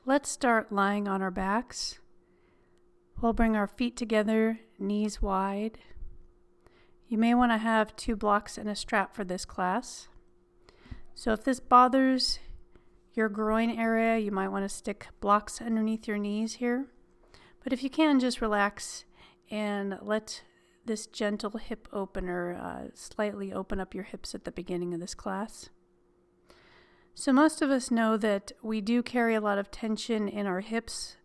let's start lying on our backs. We'll bring our feet together, knees wide. You may want to have 2 blocks and a strap for this class. So if this bothers your groin area, you might want to stick blocks underneath your knees here. But if you can, just relax and let this gentle hip opener slightly open up your hips at the beginning of this class. So most of us know that we do carry a lot of tension in our hips,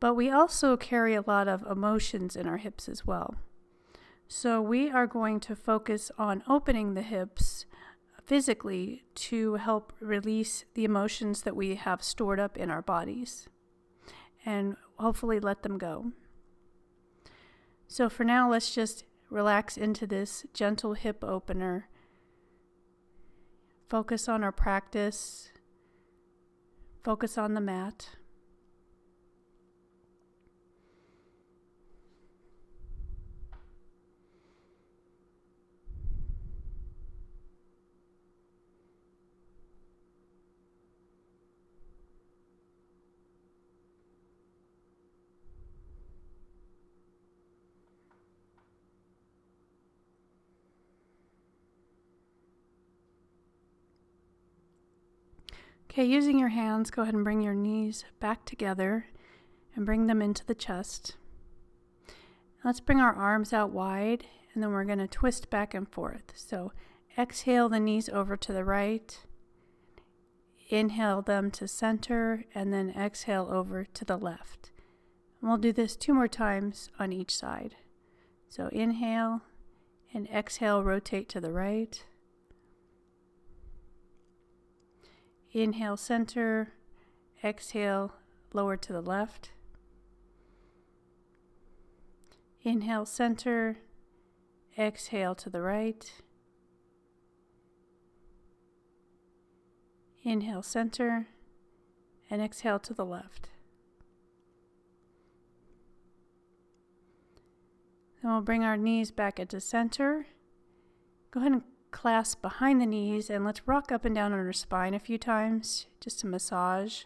but we also carry a lot of emotions in our hips as well. So we are going to focus on opening the hips physically to help release the emotions that we have stored up in our bodies and hopefully let them go. So for now, let's just relax into this gentle hip opener. Focus on our practice. Focus on the mat. Okay, using your hands, go ahead and bring your knees back together and bring them into the chest. Let's bring our arms out wide, and then we're going to twist back and forth. So exhale the knees over to the right, inhale them to center, and then exhale over to the left. And we'll do this 2 more times on each side. So inhale and exhale, rotate to the right. Inhale, center, exhale, lower to the left. Inhale, center, exhale to the right. Inhale, center, and exhale to the left. Then we'll bring our knees back into center. Go ahead and clasp behind the knees, and let's rock up and down on our spine a few times just to massage.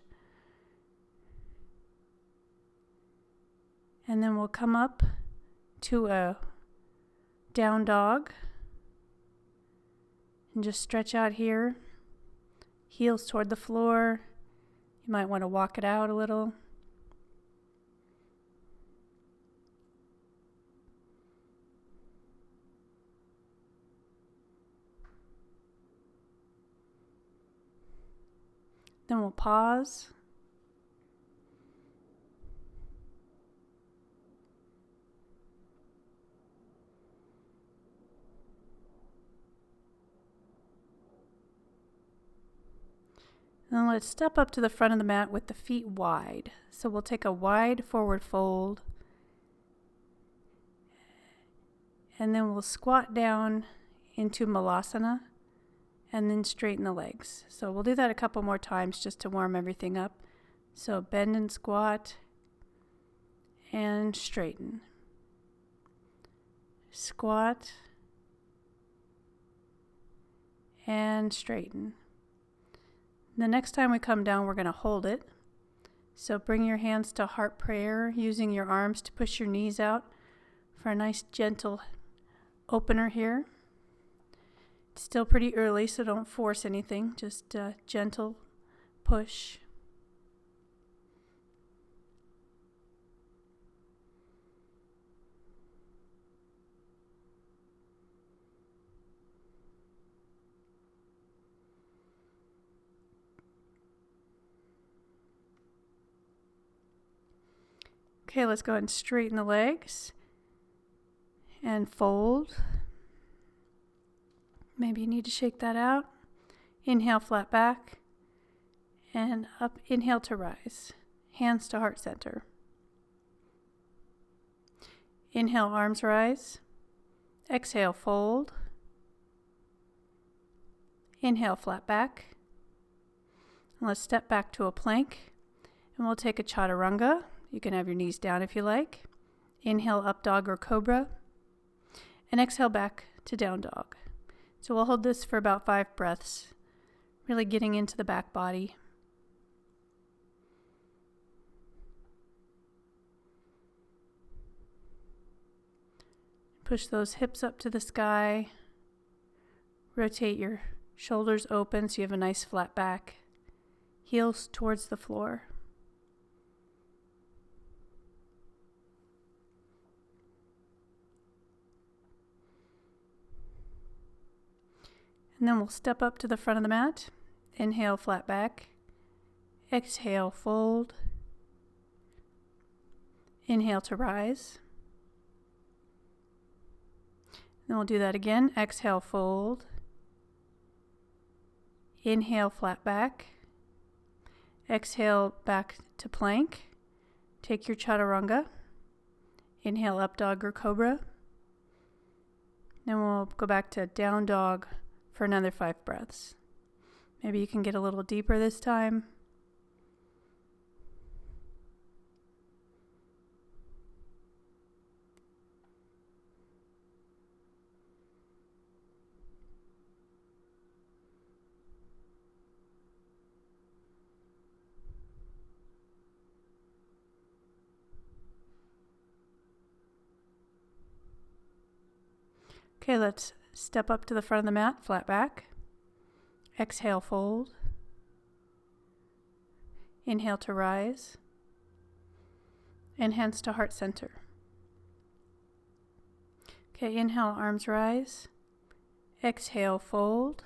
And then we'll come up to a down dog and just stretch out here, heels toward the floor. You might want to walk it out a little. Then we'll pause. Then let's step up to the front of the mat with the feet wide. So we'll take a wide forward fold. And then we'll squat down into Malasana. And then straighten the legs. So we'll do that a couple more times just to warm everything up. So bend and squat and straighten. Squat and straighten. The next time we come down, we're going to hold it. So bring your hands to heart prayer, using your arms to push your knees out for a nice gentle opener here. It's still pretty early, so don't force anything, just a gentle push. Okay, let's go ahead and straighten the legs and fold. Maybe you need to shake that out. Inhale, flat back, and up. Inhale to rise. Hands to heart center. Inhale, arms rise. Exhale, fold. Inhale, flat back. And let's step back to a plank, and we'll take a chaturanga. You can have your knees down if you like. Inhale, up dog or cobra, and exhale back to down dog. So we'll hold this for about 5 breaths, really getting into the back body. Push those hips up to the sky. Rotate your shoulders open so you have a nice flat back. Heels towards the floor. And then we'll step up to the front of the mat. Inhale, flat back. Exhale, fold. Inhale to rise. Then we'll do that again. Exhale, fold. Inhale, flat back. Exhale, back to plank. Take your chaturanga. Inhale, up dog or cobra. Then we'll go back to down dog for another 5 breaths. Maybe you can get a little deeper this time. Okay, let's step up to the front of the mat, flat back. Exhale, fold. Inhale to rise. And hands to heart center. Okay, inhale, arms rise. Exhale, fold.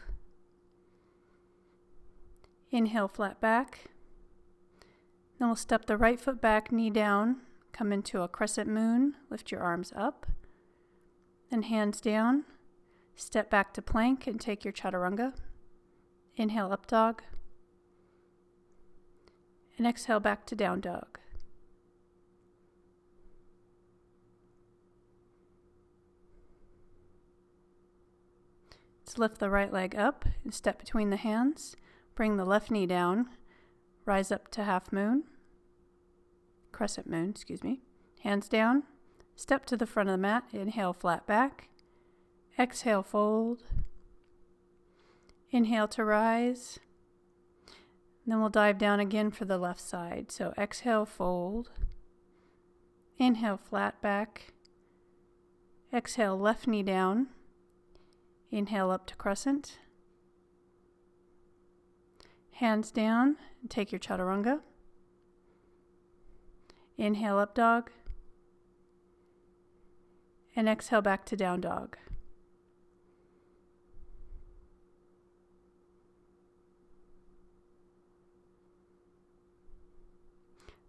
Inhale, flat back. Then we'll step the right foot back, knee down, come into a crescent moon, lift your arms up. Then hands down, step back to plank and take your chaturanga. Inhale, up dog. And exhale, back to down dog. Let's lift the right leg up and step between the hands. Bring the left knee down. Rise up to half moon. Crescent moon, excuse me. Hands down. Step to the front of the mat. Inhale, flat back. Exhale, fold. Inhale to rise. And then we'll dive down again for the left side. So exhale, fold. Inhale, flat back. Exhale, left knee down. Inhale up to crescent. Hands down and take your chaturanga. Inhale, up dog. And exhale back to down dog.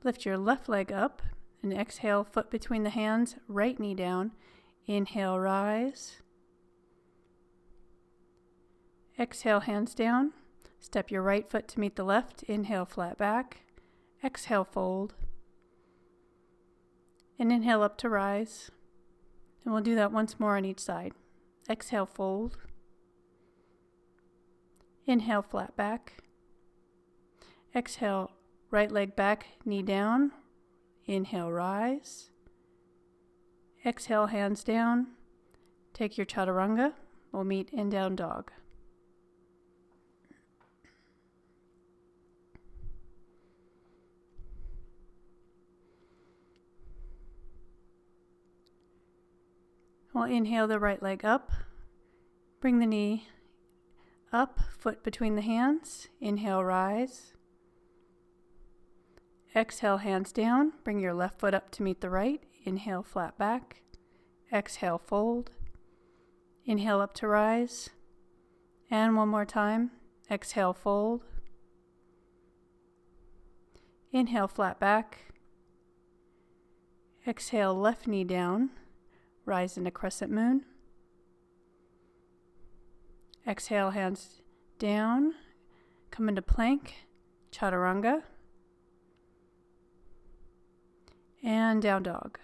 Lift your left leg up and exhale, foot between the hands, right knee down. Inhale, rise. Exhale, hands down. Step your right foot to meet the left. Inhale, flat back. Exhale, fold. And inhale up to rise. And we'll do that once more on each side. Exhale, fold. Inhale, flat back. Exhale, right leg back, knee down. Inhale, rise. Exhale, hands down. Take your chaturanga. We'll meet in down dog. We'll inhale the right leg up. Bring the knee up, foot between the hands. Inhale, rise. Exhale, hands down. Bring your left foot up to meet the right. Inhale, flat back. Exhale, fold. Inhale up to rise. And one more time. Exhale, fold. Inhale, flat back. Exhale, left knee down. Rise into crescent moon. Exhale, hands down. Come into plank, chaturanga. And down dog.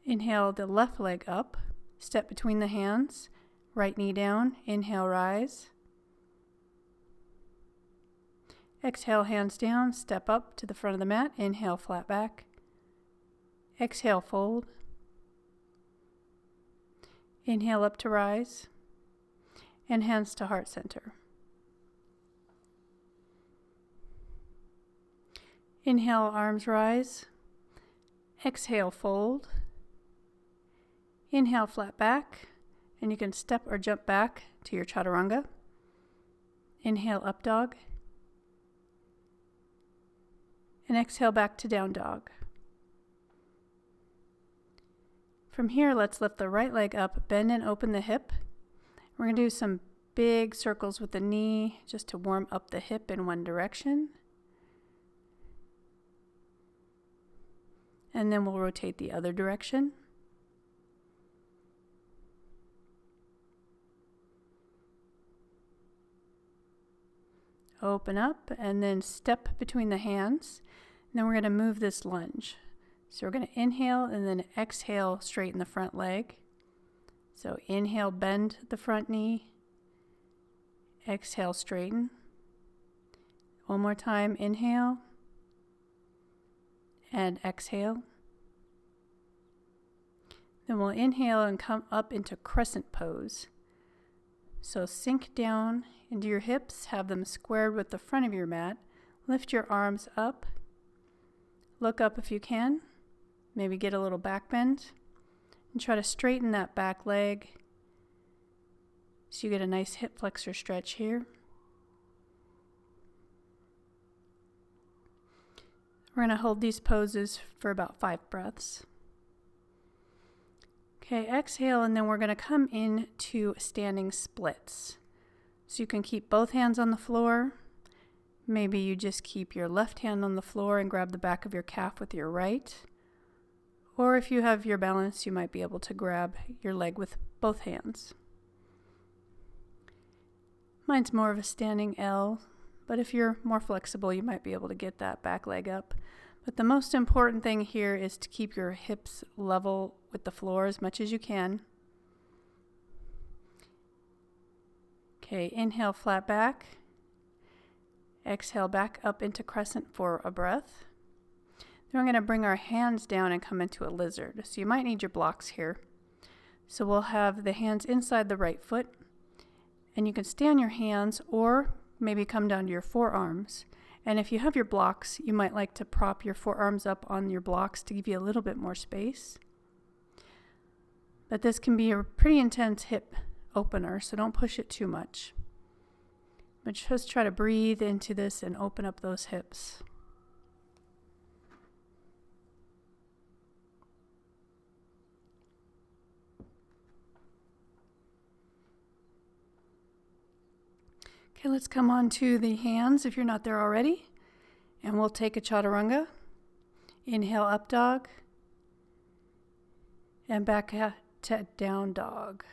Inhale the left leg up, step between the hands, right knee down, inhale, rise. Exhale, hands down, step up to the front of the mat, inhale, flat back. Exhale, fold. Inhale up to rise, and hands to heart center. Inhale, arms rise. Exhale, fold. Inhale, flat back, and you can step or jump back to your chaturanga. Inhale, up dog. And exhale back to down dog. From here, let's lift the right leg up, bend and open the hip. We're going to do some big circles with the knee just to warm up the hip in one direction. And then we'll rotate the other direction. Open up and then step between the hands. And then we're going to move this lunge. So we're going to inhale and then exhale, straighten the front leg. So inhale, bend the front knee. Exhale, straighten. One more time, inhale. And exhale. Then we'll inhale and come up into crescent pose. So sink down into your hips, have them squared with the front of your mat. Lift your arms up. Look up if you can. Maybe get a little back bend. And try to straighten that back leg so you get a nice hip flexor stretch here. We're going to hold these poses for about 5 breaths. Okay, exhale, and then we're going to come into standing splits. So you can keep both hands on the floor. Maybe you just keep your left hand on the floor and grab the back of your calf with your right. Or if you have your balance, you might be able to grab your leg with both hands. Mine's more of a standing L, but if you're more flexible, you might be able to get that back leg up. But the most important thing here is to keep your hips level with the floor as much as you can. Okay, inhale, flat back. Exhale, back up into crescent for a breath. Then we're going to bring our hands down and come into a lizard. So you might need your blocks here. So we'll have the hands inside the right foot. And you can stay on your hands or maybe come down to your forearms. And if you have your blocks, you might like to prop your forearms up on your blocks to give you a little bit more space. But this can be a pretty intense hip opener, so don't push it too much. But just try to breathe into this and open up those hips. Okay, let's come on to the hands if you're not there already. And we'll take a chaturanga. Inhale, up dog. And back to down dog.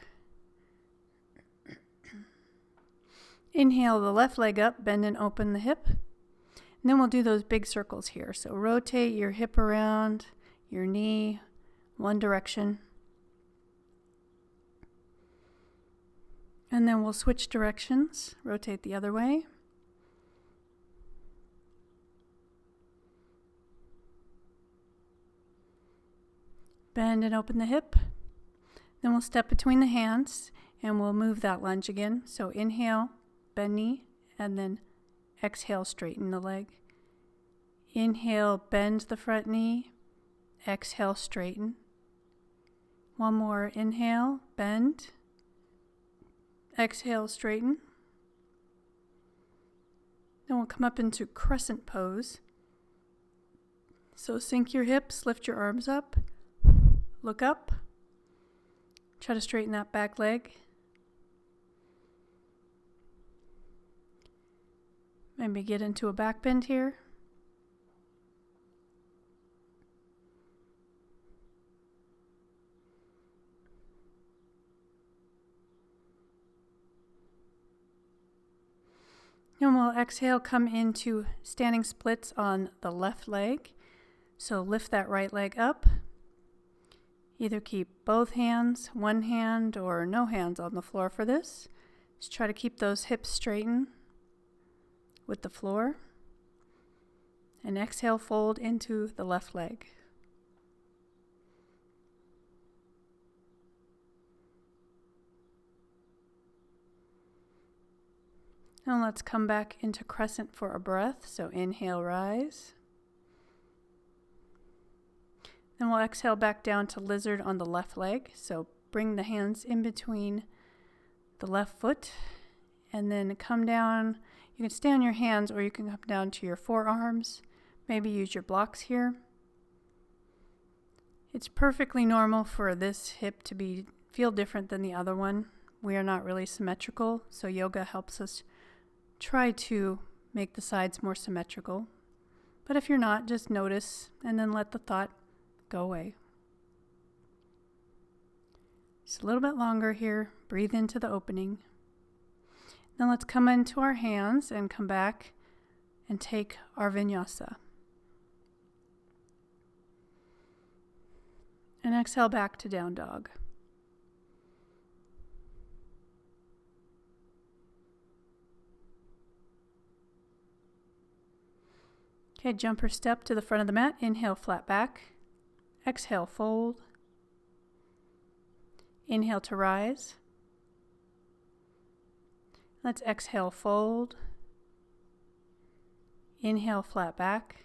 Inhale the left leg up, bend and open the hip. And then we'll do those big circles here. So rotate your hip around, your knee, one direction. And then we'll switch directions, rotate the other way. Bend and open the hip. Then we'll step between the hands and we'll move that lunge again. So inhale, bend knee, and then exhale, straighten the leg. Inhale, bend the front knee. Exhale, straighten. One more, inhale, bend. Exhale, straighten. Then we'll come up into crescent pose. So sink your hips, lift your arms up, look up. Try to straighten that back leg. Maybe get into a back bend here. And we'll exhale, come into standing splits on the left leg. So lift that right leg up. Either keep both hands, one hand, or no hands on the floor for this. Just try to keep those hips straightened with the floor. And exhale, fold into the left leg. Now let's come back into crescent for a breath. So inhale, rise. Then we'll exhale back down to lizard on the left leg. So bring the hands in between the left foot and then come down. You can stay on your hands or you can come down to your forearms. Maybe use your blocks here. It's perfectly normal for this hip to feel different than the other one. We are not really symmetrical, so yoga helps us try to make the sides more symmetrical. But if you're not, just notice and then let the thought go away. Just a little bit longer here. Breathe into the opening. Then let's come into our hands and come back and take our vinyasa. And exhale back to down dog. Okay, jumper step to the front of the mat. Inhale, flat back. Exhale, fold. Inhale to rise. Let's exhale, fold. Inhale, flat back.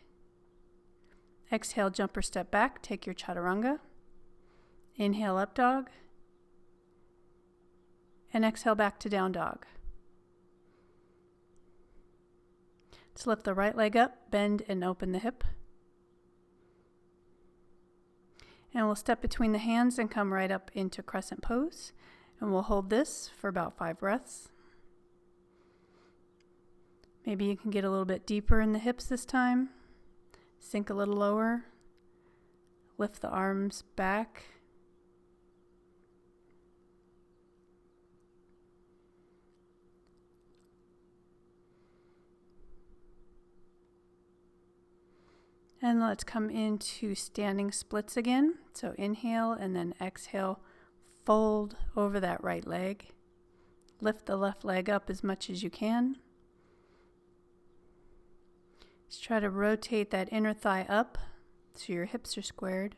Exhale, jumper step back. Take your chaturanga. Inhale, up dog. And exhale back to down dog. Let's lift the right leg up, bend and open the hip. And we'll step between the hands and come right up into crescent pose. And we'll hold this for about 5 breaths. Maybe you can get a little bit deeper in the hips this time. Sink a little lower. Lift the arms back. And let's come into standing splits again. So inhale and then exhale, fold over that right leg. Lift the left leg up as much as you can. Just try to rotate that inner thigh up so your hips are squared.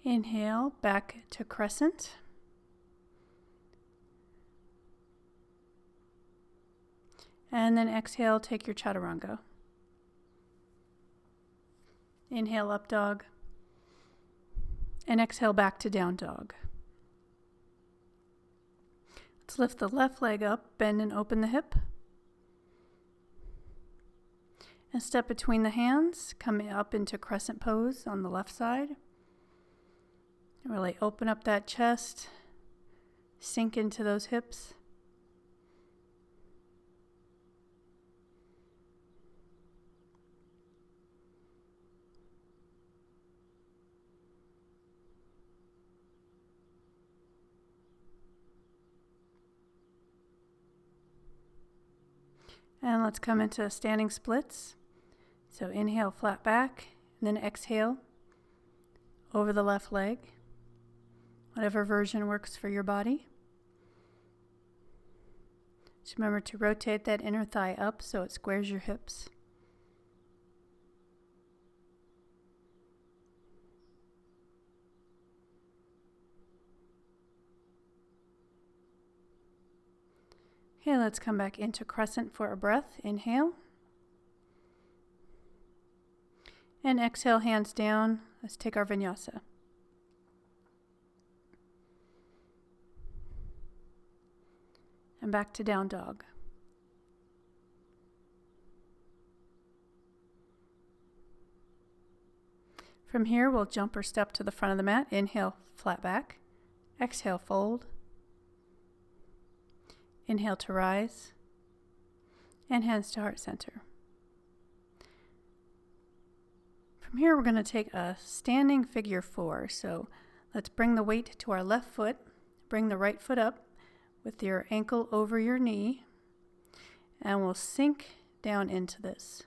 Inhale, back to crescent. And then exhale, take your chaturanga. Inhale, up dog. And exhale back to down dog. Let's lift the left leg up, bend and open the hip. And step between the hands, come up into crescent pose on the left side. Really open up that chest, sink into those hips. And let's come into standing splits. So inhale, flat back, and then exhale over the left leg. Whatever version works for your body. Just remember to rotate that inner thigh up so it squares your hips. Okay, let's come back into crescent for a breath. Inhale. And exhale, hands down. Let's take our vinyasa. And back to down dog. From here, we'll jump or step to the front of the mat. Inhale, flat back. Exhale, fold. Inhale to rise. And hands to heart center. From here, we're going to take a standing figure 4. So let's bring the weight to our left foot. Bring the right foot up with your ankle over your knee, and we'll sink down into this.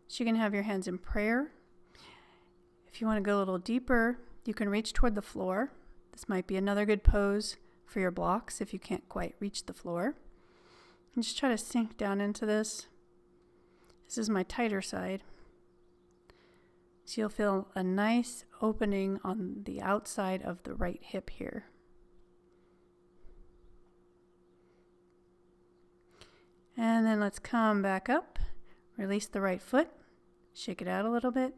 So you can have your hands in prayer. If you want to go a little deeper, you can reach toward the floor. This might be another good pose for your blocks if you can't quite reach the floor. And just try to sink down into this. This is my tighter side. So you'll feel a nice opening on the outside of the right hip here. And then let's come back up, release the right foot, shake it out a little bit.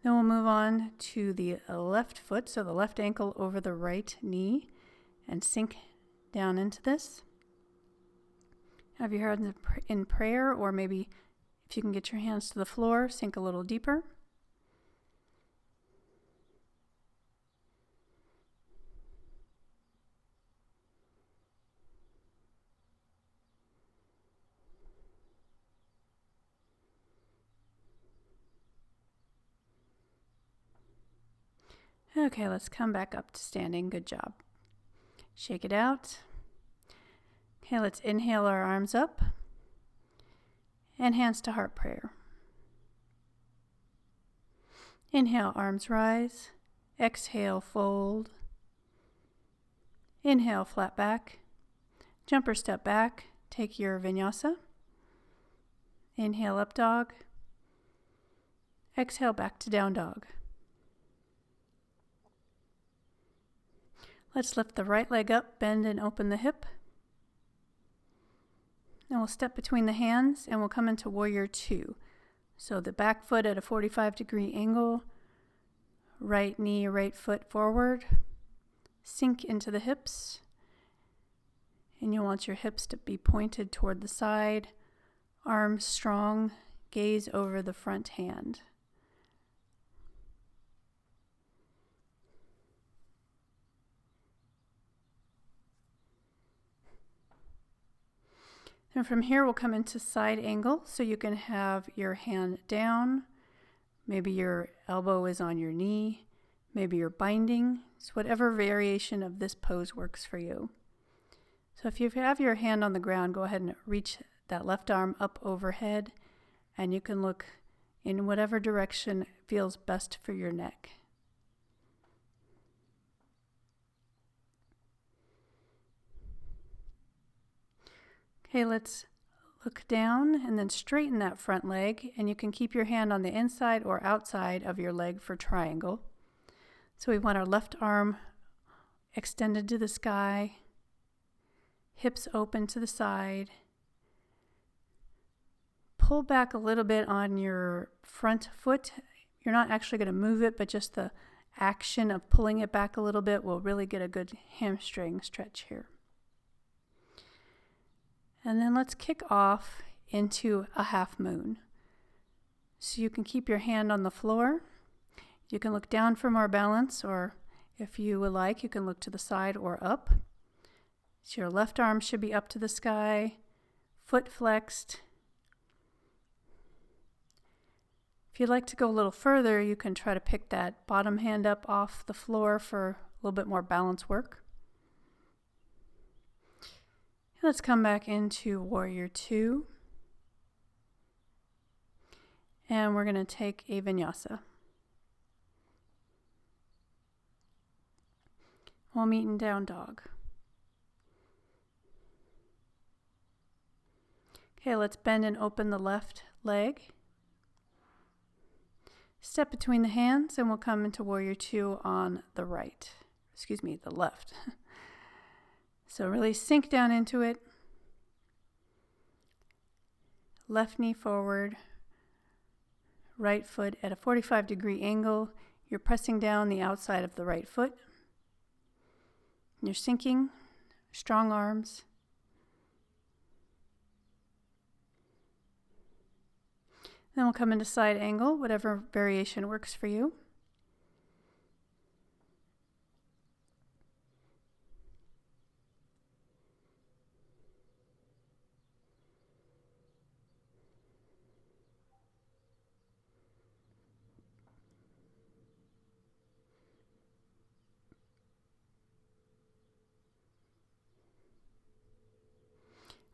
Then we'll move on to the left foot, so the left ankle over the right knee, and sink down into this. Have your hands in prayer, or maybe if you can get your hands to the floor, sink a little deeper. Okay, let's come back up to standing. Good job. Shake it out. Okay, let's inhale our arms up and hands to heart prayer. Inhale, arms rise. Exhale, fold. Inhale, flat back. Jump or step back. Take your vinyasa. Inhale, up dog. Exhale, back to down dog. Let's lift the right leg up, bend and open the hip. Then we'll step between the hands and we'll come into warrior two. So the back foot at a 45-degree angle, right knee, right foot forward, sink into the hips. And you'll want your hips to be pointed toward the side, arms strong, gaze over the front hand. And from here, we'll come into side angle. So you can have your hand down. Maybe your elbow is on your knee. Maybe you're binding. So whatever variation of this pose works for you. So if you have your hand on the ground, go ahead and reach that left arm up overhead. And you can look in whatever direction feels best for your neck. Okay, let's look down and then straighten that front leg, and you can keep your hand on the inside or outside of your leg for triangle. So we want our left arm extended to the sky, hips open to the side. Pull back a little bit on your front foot. You're not actually going to move it, but just the action of pulling it back a little bit will really get a good hamstring stretch here. And then let's kick off into a half moon. So you can keep your hand on the floor. You can look down for more balance, or if you would like, you can look to the side or up. So your left arm should be up to the sky, foot flexed. If you'd like to go a little further, you can try to pick that bottom hand up off the floor for a little bit more balance work. Let's come back into warrior two. And we're going to take a vinyasa. We'll meet in down dog. Okay, let's bend and open the left leg. Step between the hands and we'll come into warrior two on the left. So really sink down into it. Left knee forward, right foot at a 45-degree angle. You're pressing down the outside of the right foot. You're sinking, strong arms. Then we'll come into side angle, whatever variation works for you.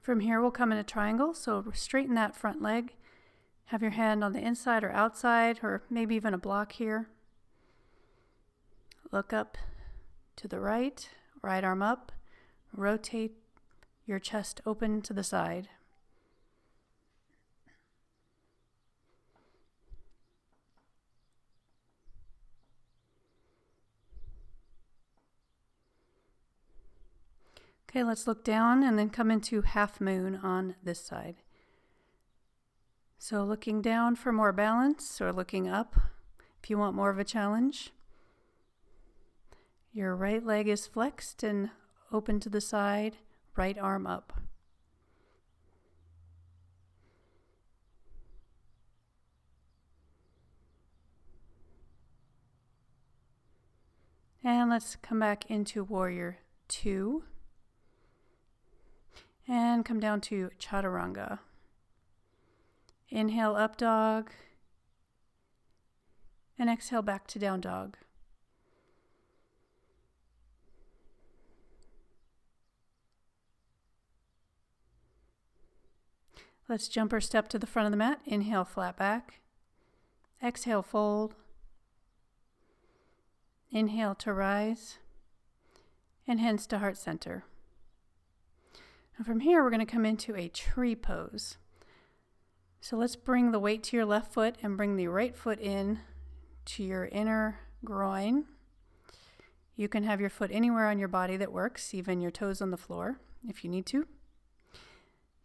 From here, we'll come in a triangle, so straighten that front leg. Have your hand on the inside or outside, or maybe even a block here. Look up to the right arm up. Rotate your chest open to the side. Okay, let's look down and then come into half moon on this side. So looking down for more balance, or looking up if you want more of a challenge. Your right leg is flexed and open to the side, right arm up. And let's come back into Warrior 2. And come down to Chaturanga. Inhale, up dog. And exhale back to down dog. Let's jump or step to the front of the mat. Inhale, flat back. Exhale, fold. Inhale to rise. And hands to heart center. And from here, we're going to come into a tree pose. So let's bring the weight to your left foot and bring the right foot in to your inner groin. You can have your foot anywhere on your body that works, even your toes on the floor if you need to.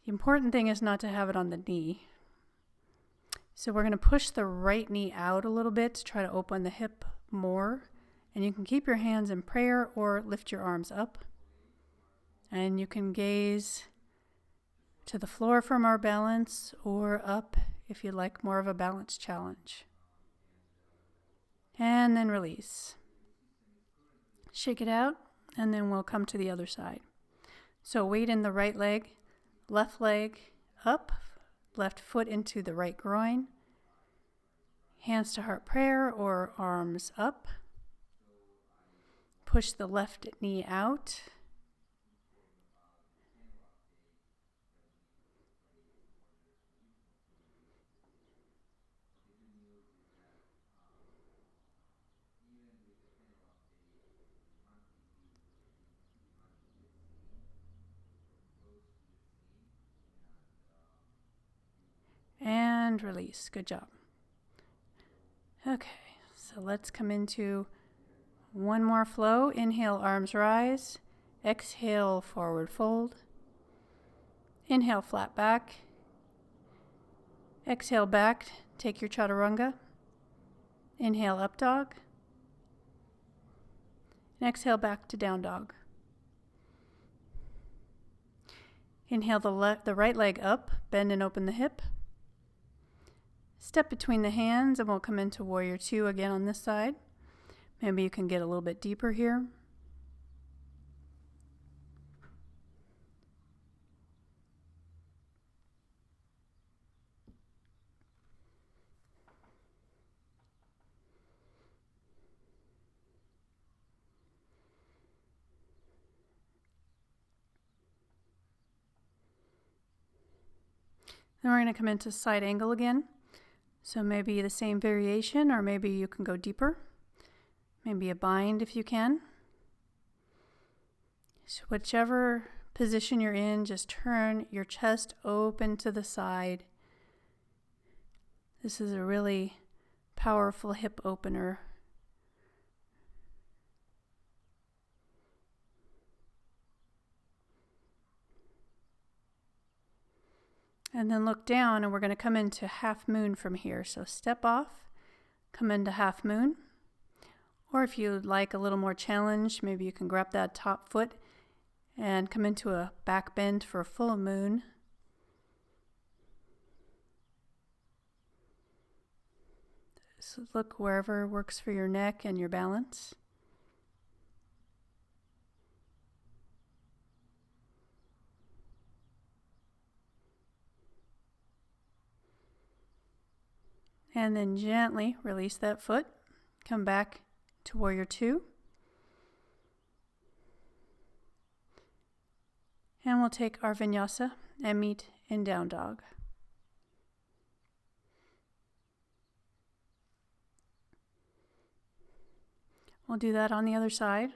The important thing is not to have it on the knee. So we're going to push the right knee out a little bit to try to open the hip more. And you can keep your hands in prayer or lift your arms up. And you can gaze to the floor for more balance or up if you'd like more of a balance challenge. And then release. Shake it out, and then we'll come to the other side. So weight in the right leg up, left foot into the right groin. Hands to heart prayer or arms up. Push the left knee out. And release. Good job. Okay, so let's come into one more flow. Inhale, arms rise. Exhale, forward fold. Inhale, flat back. Exhale, back. Take your chaturanga. Inhale, up dog. And exhale, back to down dog. Inhale the right leg up. Bend and open the hip. Step between the hands, and we'll come into Warrior 2 again on this side. Maybe you can get a little bit deeper here. Then we're going to come into side angle again. So maybe the same variation, or maybe you can go deeper. Maybe a bind if you can. So whichever position you're in, just turn your chest open to the side. This is a really powerful hip opener. And then look down, and we're going to come into half moon from here. So step off, come into half moon. Or if you'd like a little more challenge, maybe you can grab that top foot and come into a back bend for a full moon. So look wherever works for your neck and your balance. And then gently release that foot. Come back to Warrior 2. And we'll take our vinyasa and meet in down dog. We'll do that on the other side.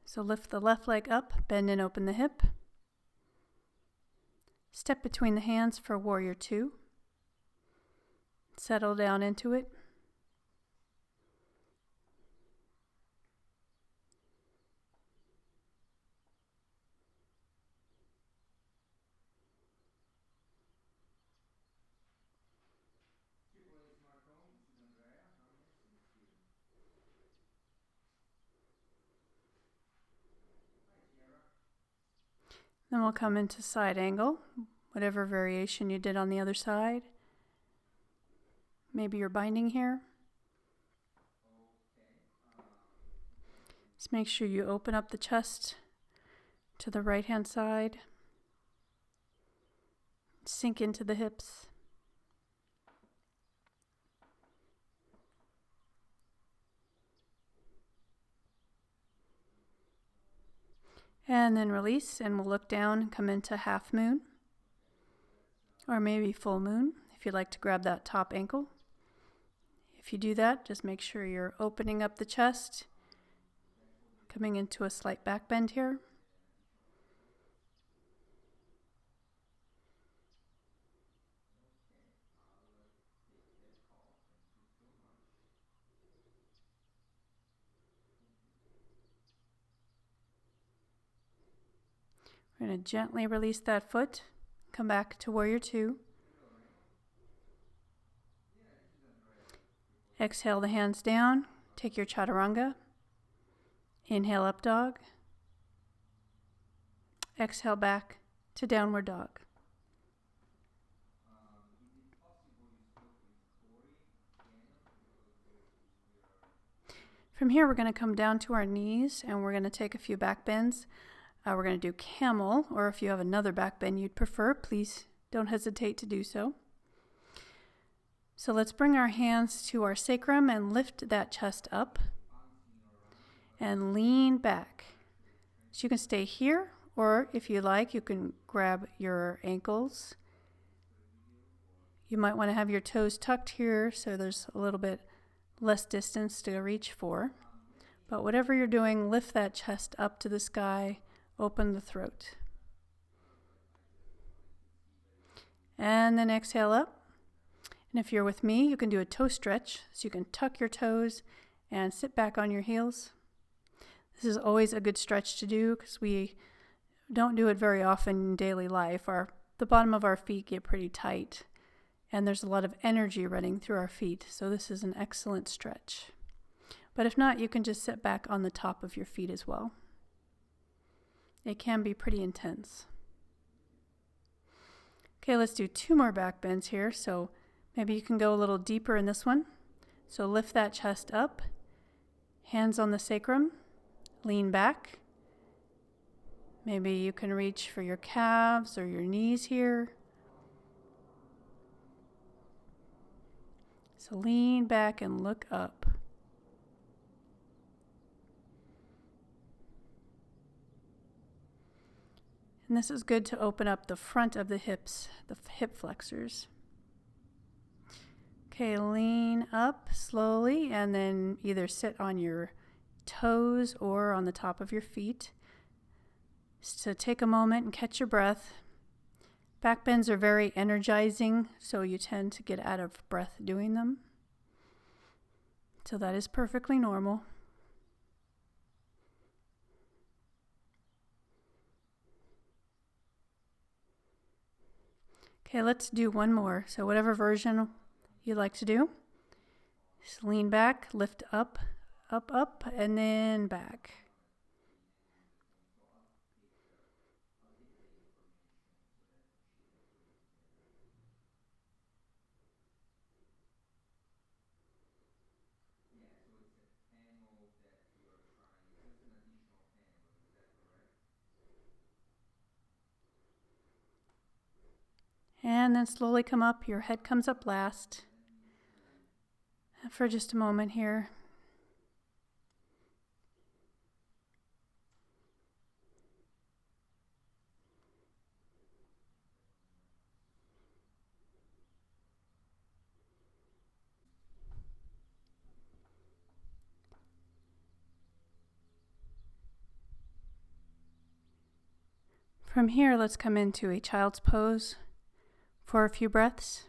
So lift the left leg up, bend and open the hip. Step between the hands for Warrior 2. Settle down into it. Then we'll come into side angle, whatever variation you did on the other side. Maybe you're binding here. Just make sure you open up the chest to the right hand side. Sink into the hips. And then release, and we'll look down and come into half moon, or maybe full moon if you'd like to grab that top ankle. If you do that, just make sure you're opening up the chest, coming into a slight back bend here. We're going to gently release that foot, come back to warrior two. Exhale the hands down, take your chaturanga. Inhale up dog. Exhale back to downward dog. From here, we're going to come down to our knees and we're going to take a few back bends. We're going to do camel, or if you have another back bend you'd prefer, please don't hesitate to do so. So let's bring our hands to our sacrum and lift that chest up and lean back. So you can stay here, or if you like, you can grab your ankles. You might want to have your toes tucked here so there's a little bit less distance to reach for. But whatever you're doing, lift that chest up to the sky, open the throat. And then exhale up. And if you're with me, you can do a toe stretch. So you can tuck your toes and sit back on your heels. This is always a good stretch to do because we don't do it very often in daily life. The bottom of our feet get pretty tight and there's a lot of energy running through our feet. So this is an excellent stretch. But if not, you can just sit back on the top of your feet as well. It can be pretty intense. Okay, let's do 2 more back bends here. So maybe you can go a little deeper in this one. So lift that chest up, hands on the sacrum, lean back. Maybe you can reach for your calves or your knees here. So lean back and look up. And this is good to open up the front of the hips, the hip flexors. Okay, lean up slowly and then either sit on your toes or on the top of your feet. So take a moment and catch your breath. Back bends are very energizing, so you tend to get out of breath doing them. So that is perfectly normal. Okay, let's do one more. So whatever version you like to do. Just lean back, lift up, up, up, and then back. And then slowly come up. Your head comes up last. And for just a moment here. From here, let's come into a child's pose for a few breaths.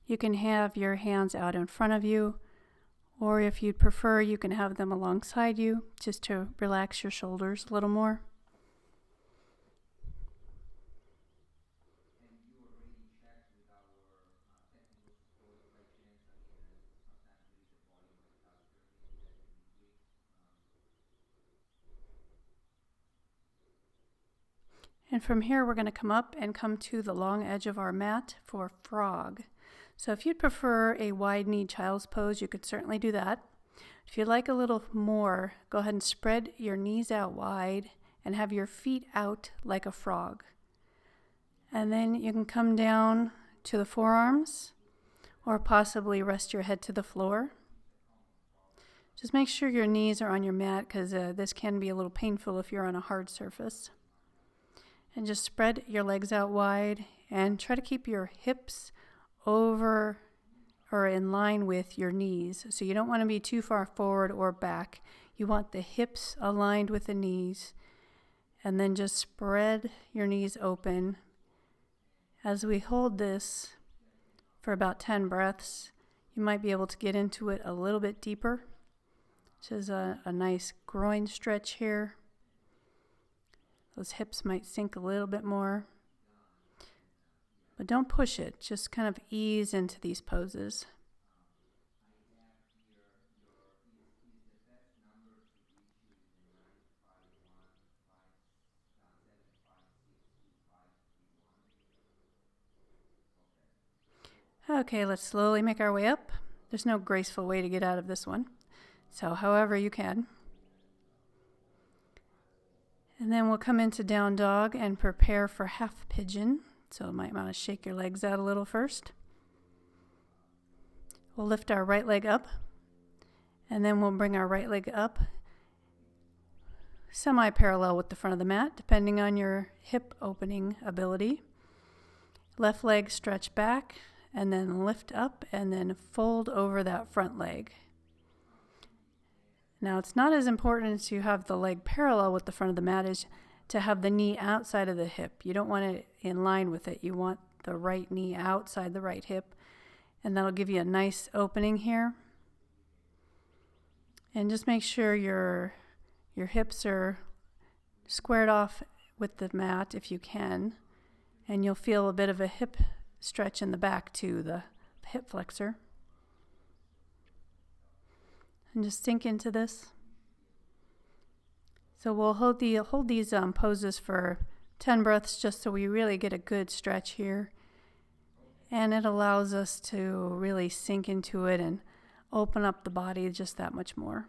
You can have your hands out in front of you, or if you'd prefer, you can have them alongside you just to relax your shoulders a little more. And from here, we're going to come up and come to the long edge of our mat for frog. So if you'd prefer a wide-kneed child's pose, you could certainly do that. If you'd like a little more, go ahead and spread your knees out wide and have your feet out like a frog. And then you can come down to the forearms or possibly rest your head to the floor. Just make sure your knees are on your mat because this can be a little painful if you're on a hard surface. And just spread your legs out wide and try to keep your hips over or in line with your knees. So you don't want to be too far forward or back. You want the hips aligned with the knees. And then just spread your knees open. As we hold this for about 10 breaths, you might be able to get into it a little bit deeper. This is a nice groin stretch here. Those hips might sink a little bit more. But don't push it, just kind of ease into these poses. Okay, let's slowly make our way up. There's no graceful way to get out of this one. So however you can. And then we'll come into down dog and prepare for half pigeon. So you might want to shake your legs out a little first. We'll lift our right leg up. And then we'll bring our right leg up semi-parallel with the front of the mat, depending on your hip opening ability. Left leg stretch back. And then lift up and then fold over that front leg. Now it's not as important as you have the leg parallel with the front of the mat as to have the knee outside of the hip. You don't want it in line with it. You want the right knee outside the right hip. And that'll give you a nice opening here. And just make sure your hips are squared off with the mat if you can. And you'll feel a bit of a hip stretch in the back to the hip flexor. And just sink into this. So we'll hold these poses for 10 breaths just so we really get a good stretch here. And it allows us to really sink into it and open up the body just that much more.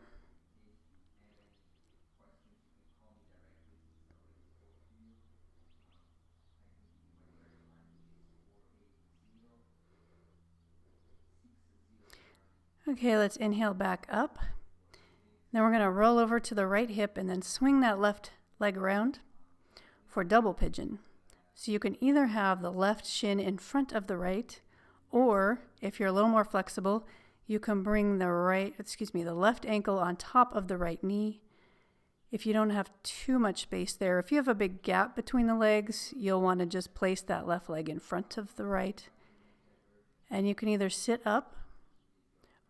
Okay, let's inhale back up. Then we're going to roll over to the right hip and then swing that left leg around for double pigeon. So you can either have the left shin in front of the right, or if you're a little more flexible, you can bring the left ankle on top of the right knee. If you don't have too much space there, if you have a big gap between the legs, you'll want to just place that left leg in front of the right. And you can either sit up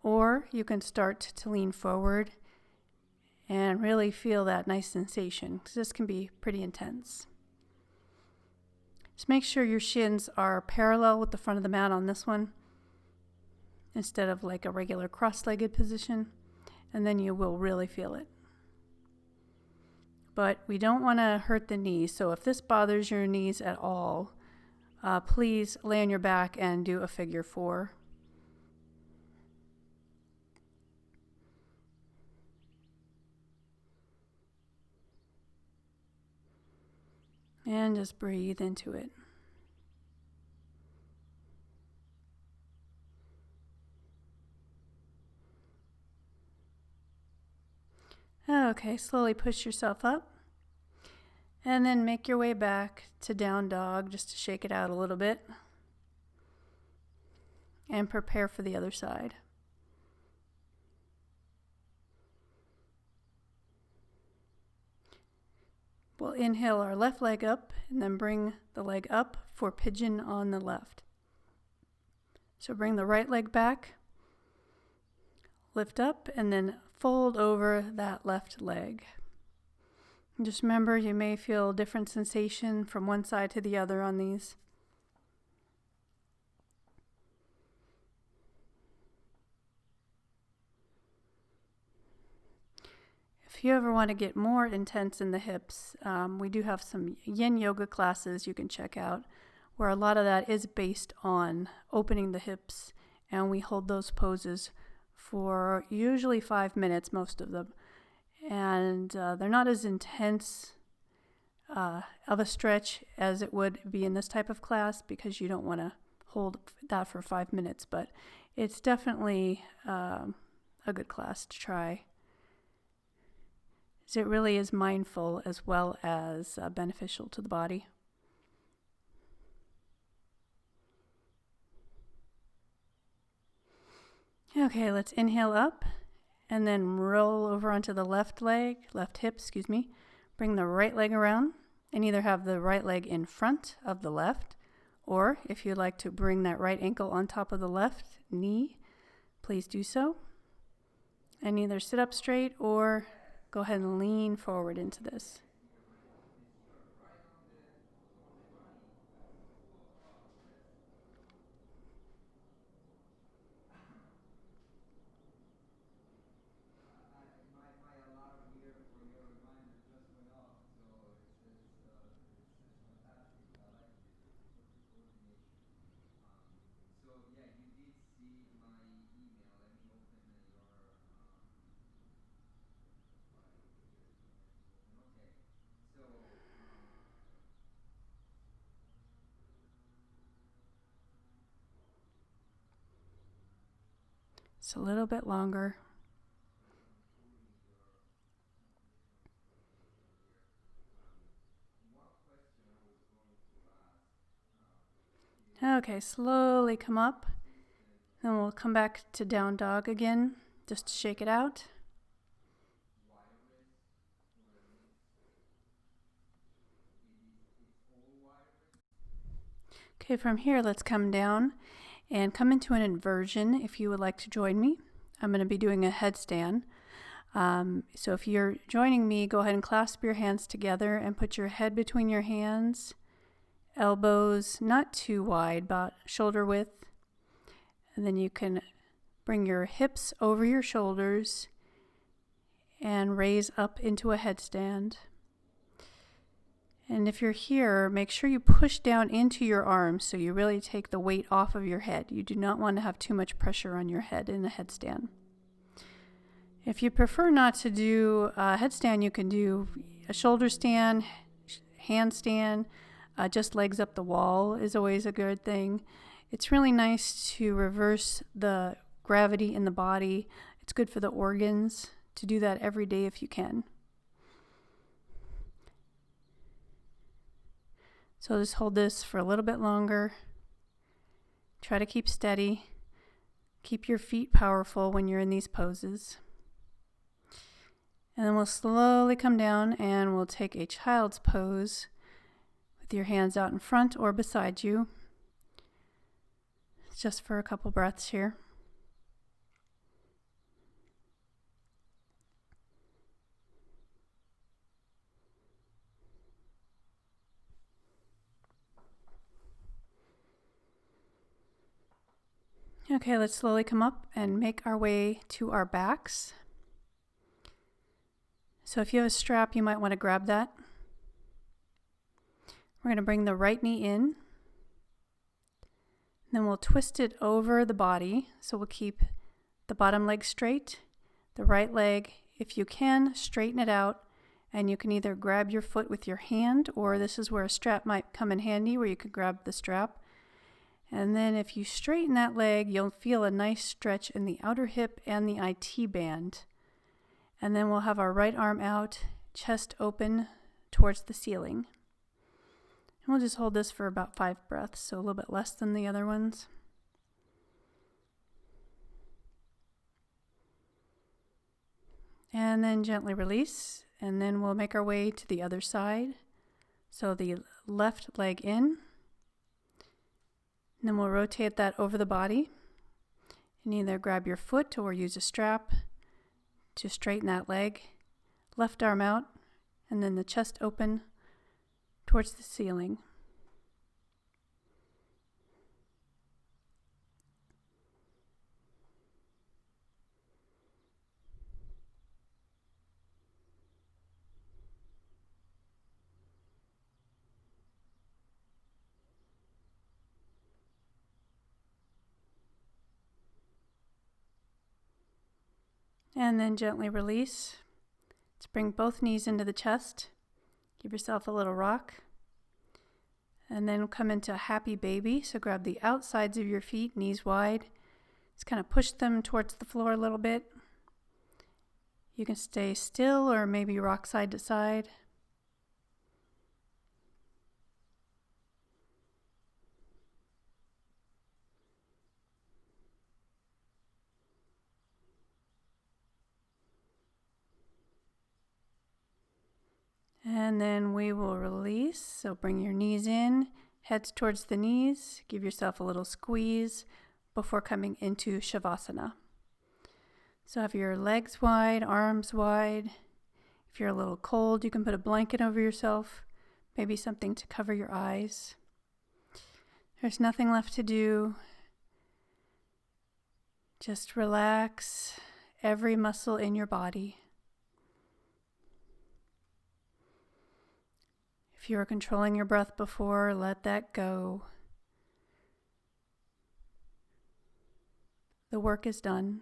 or you can start to lean forward and really feel that nice sensation, because this can be pretty intense. Just make sure your shins are parallel with the front of the mat on this one, instead of like a regular cross-legged position, and then you will really feel it. But we don't want to hurt the knees, so if this bothers your knees at all, please lay on your back and do a figure 4. And just breathe into it. Okay, slowly push yourself up. And then make your way back to down dog just to shake it out a little bit. And prepare for the other side. We'll inhale our left leg up and then bring the leg up for pigeon on the left. So bring the right leg back, lift up, and then fold over that left leg. And just remember, you may feel different sensation from one side to the other on these. If if you ever want to get more intense in the hips, we do have some yin yoga classes you can check out, where a lot of that is based on opening the hips, and we hold those poses for usually 5 minutes, most of them. And they're not as intense of a stretch as it would be in this type of class, because you don't want to hold that for 5 minutes, but it's definitely a good class to try. It really is mindful as well as beneficial to the body. Okay, let's inhale up and then roll over onto the left hip, Bring the right leg around and either have the right leg in front of the left, or if you'd like to bring that right ankle on top of the left knee, please do so. And either sit up straight or go ahead and lean forward into this. It's a little bit longer. Okay, slowly come up. Then we'll come back to down dog again, just to shake it out. Okay, from here, let's come down and come into an inversion if you would like to join me. I'm going to be doing a headstand. So if you're joining me, go ahead and clasp your hands together and put your head between your hands, elbows not too wide, about shoulder width. And then you can bring your hips over your shoulders and raise up into a headstand. And if you're here, make sure you push down into your arms so you really take the weight off of your head. You do not want to have too much pressure on your head in a headstand. If you prefer not to do a headstand, you can do a shoulder stand, handstand, just legs up the wall is always a good thing. It's really nice to reverse the gravity in the body. It's good for the organs to do that every day if you can. So just hold this for a little bit longer. Try to keep steady. Keep your feet powerful when you're in these poses. And then we'll slowly come down and we'll take a child's pose with your hands out in front or beside you. Just for a couple breaths here. Okay, let's slowly come up and make our way to our backs. So if you have a strap, you might want to grab that. We're going to bring the right knee in. Then we'll twist it over the body. So we'll keep the bottom leg straight, the right leg, if you can, straighten it out. And you can either grab your foot with your hand, or this is where a strap might come in handy, where you could grab the strap. And then if you straighten that leg, you'll feel a nice stretch in the outer hip and the IT band. And then we'll have our right arm out, chest open towards the ceiling. And we'll just hold this for about 5 breaths, so a little bit less than the other ones. And then gently release, and then we'll make our way to the other side. So the left leg in. And then we'll rotate that over the body and either grab your foot or use a strap to straighten that leg. Left arm out, and then the chest open towards the ceiling. And then gently release. Let's bring both knees into the chest. Give yourself a little rock. And then come into a happy baby. So grab the outsides of your feet, knees wide. Just kind of push them towards the floor a little bit. You can stay still or maybe rock side to side. And then we will release. So bring your knees in, heads towards the knees. Give yourself a little squeeze before coming into Shavasana. So have your legs wide, arms wide. If you're a little cold, you can put a blanket over yourself, maybe something to cover your eyes. There's nothing left to do. Just relax every muscle in your body. If you were controlling your breath before, let that go. The work is done.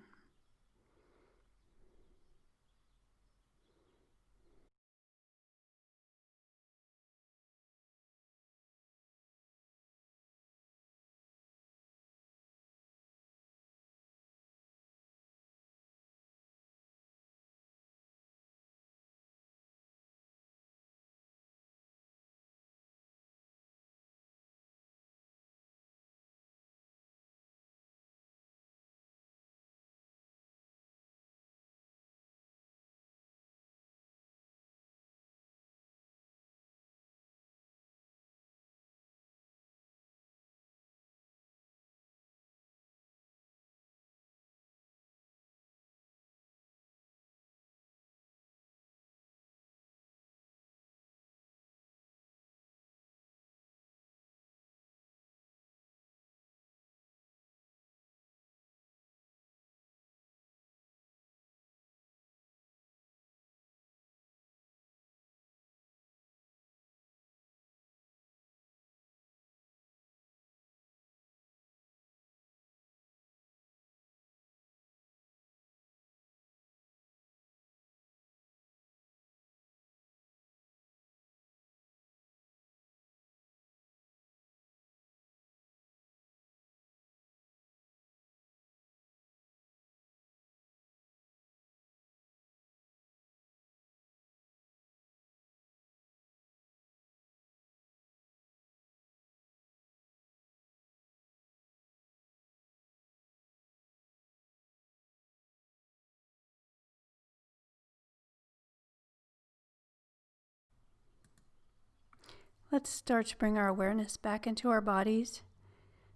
Let's start to bring our awareness back into our bodies.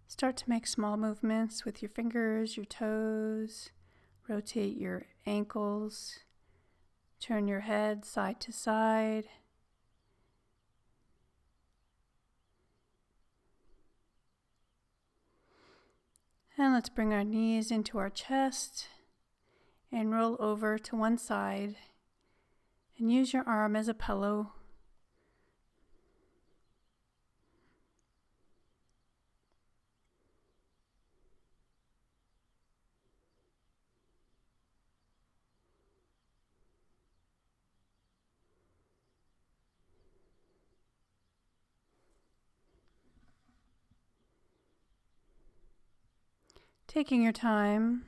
Start to make small movements with your fingers, your toes. Rotate your ankles. Turn your head side to side. And let's bring our knees into our chest and roll over to one side and use your arm as a pillow. Taking your time,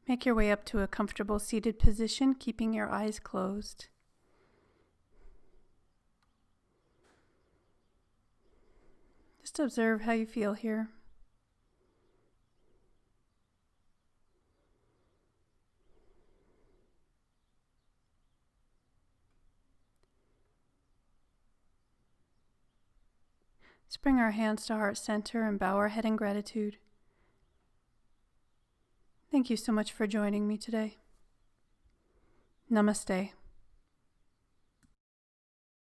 make your way up to a comfortable seated position, keeping your eyes closed. Just observe how you feel here. Let's bring our hands to heart center and bow our head in gratitude. Thank you so much for joining me today. Namaste.